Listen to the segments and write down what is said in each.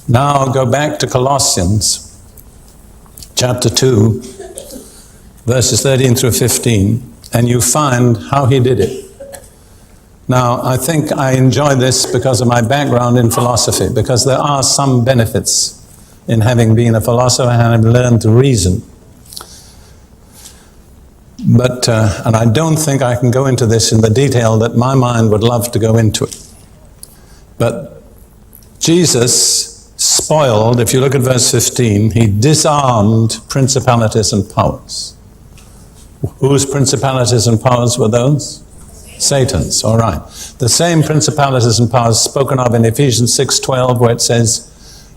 Now go back to Colossians chapter 2, verses 13 through 15, and you find how he did it. Now, I think I enjoy this because of my background in philosophy, because there are some benefits in having been a philosopher and having learned to reason. But, and I don't think I can go into this in the detail that my mind would love to go into it. But Jesus spoiled, if you look at verse 15, he disarmed principalities and powers. Whose principalities and powers were those? Satan's, all right. The same principalities and powers spoken of in Ephesians 6:12, where it says,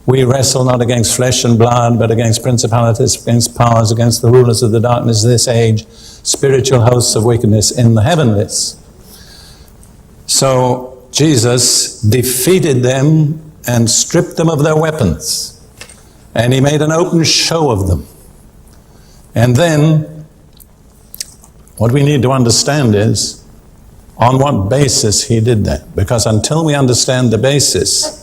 we wrestle not against flesh and blood, but against principalities, against powers, against the rulers of the darkness of this age, spiritual hosts of wickedness in the heavenlies. So Jesus defeated them and stripped them of their weapons. And he made an open show of them. And then, what we need to understand is, on what basis he did that. Because until we understand the basis,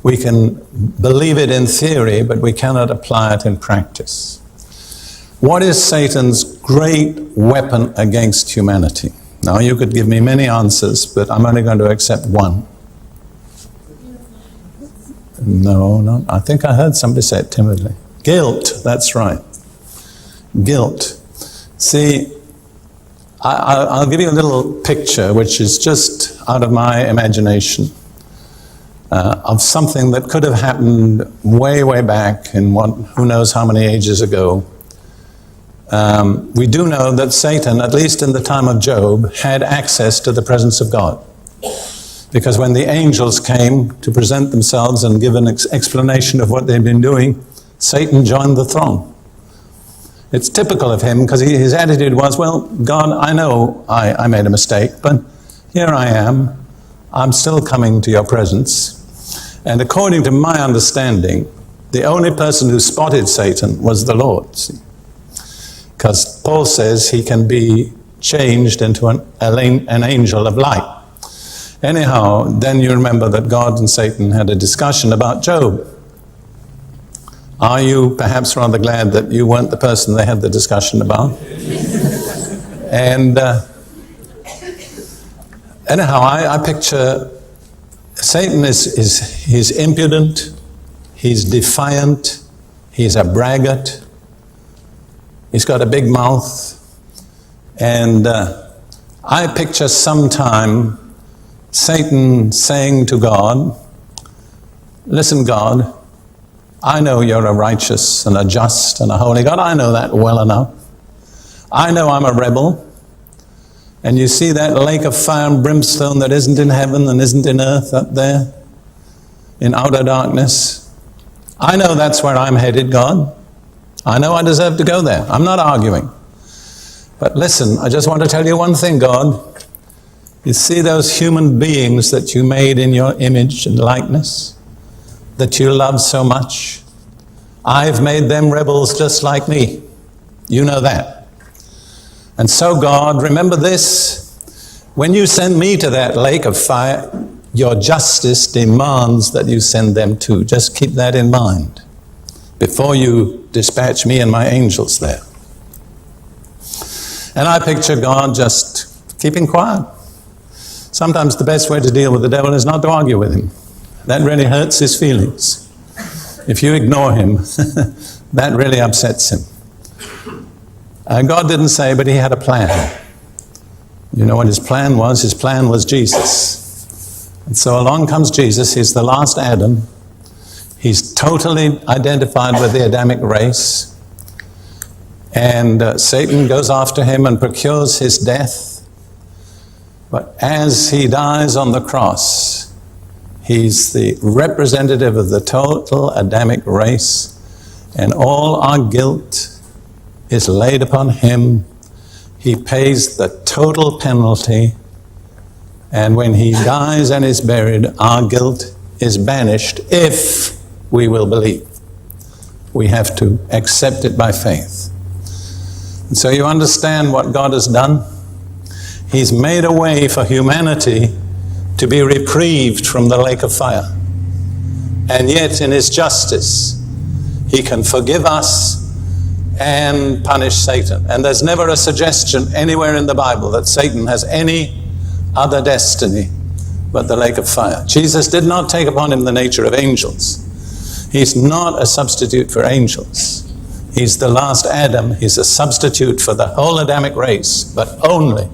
we can believe it in theory, but we cannot apply it in practice. What is Satan's great weapon against humanity? Now, you could give me many answers, but I'm only going to accept one. No, I think I heard somebody say it timidly. Guilt, that's right. Guilt. See, I'll give you a little picture, which is just out of my imagination, of something that could have happened way, way back in who knows how many ages ago. We do know that Satan, at least in the time of Job, had access to the presence of God. Because when the angels came to present themselves and give an explanation of what they'd been doing, Satan joined the throng. It's typical of him, because his attitude was, well, God, I know I made a mistake, but here I am. I'm still coming to your presence. And according to my understanding, the only person who spotted Satan was the Lord. Because Paul says he can be changed into an angel of light. Anyhow, then you remember that God and Satan had a discussion about Job. Are you perhaps rather glad that you weren't the person they had the discussion about? And anyhow, I picture Satan he's impudent, he's defiant, he's a braggart, he's got a big mouth, and I picture sometime Satan saying to God, listen, God, I know you're a righteous and a just and a holy God. I know that well enough. I know I'm a rebel. And you see that lake of fire and brimstone that isn't in heaven and isn't in earth up there in outer darkness. I know that's where I'm headed, God. I know I deserve to go there. I'm not arguing. But listen, I just want to tell you one thing, God. You see those human beings that you made in your image and likeness, that you love so much? I've made them rebels just like me. You know that. And so, God, remember this. When you send me to that lake of fire, your justice demands that you send them too. Just keep that in mind before you dispatch me and my angels there. And I picture God just keeping quiet. Sometimes the best way to deal with the devil is not to argue with him. That really hurts his feelings. If you ignore him, that really upsets him. God didn't say, but he had a plan. You know what his plan was? His plan was Jesus. And so along comes Jesus. He's the last Adam. He's totally identified with the Adamic race. And Satan goes after him and procures his death. But as he dies on the cross, he's the representative of the total Adamic race, and all our guilt is laid upon him. He pays the total penalty, and when he dies and is buried, our guilt is banished if we will believe. We have to accept it by faith. And so you understand what God has done? He's made a way for humanity to be reprieved from the lake of fire. And yet in his justice, he can forgive us and punish Satan. And there's never a suggestion anywhere in the Bible that Satan has any other destiny but the lake of fire. Jesus did not take upon him the nature of angels. He's not a substitute for angels. He's the last Adam. He's a substitute for the whole Adamic race, but only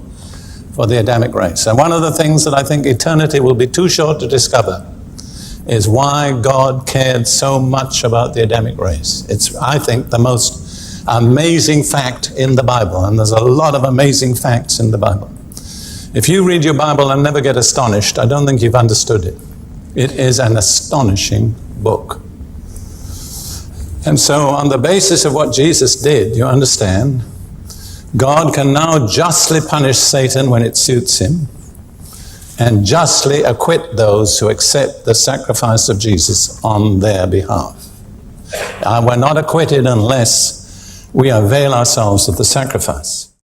for the Adamic race. And one of the things that I think eternity will be too short to discover is why God cared so much about the Adamic race. It's, I think, the most amazing fact in the Bible, and there's a lot of amazing facts in the Bible. If you read your Bible and never get astonished, I don't think you've understood it. It is an astonishing book. And so on the basis of what Jesus did, you understand, God can now justly punish Satan when it suits him, and justly acquit those who accept the sacrifice of Jesus on their behalf. We're not acquitted unless we avail ourselves of the sacrifice.